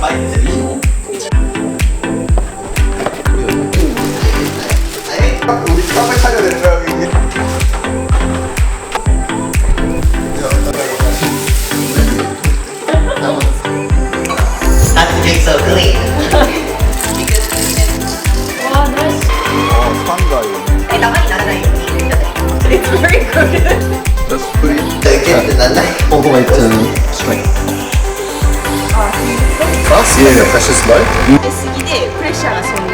書いてていいの？우리 카페 차려야 되는 거야 여기. How to drink so clean? 와, 나이스. 상가요. 나만이 나가나요? It's very good. That's pretty. 이렇게 난 Fast? Yeah, that's just light. 出過ぎでプレッシャーがそんな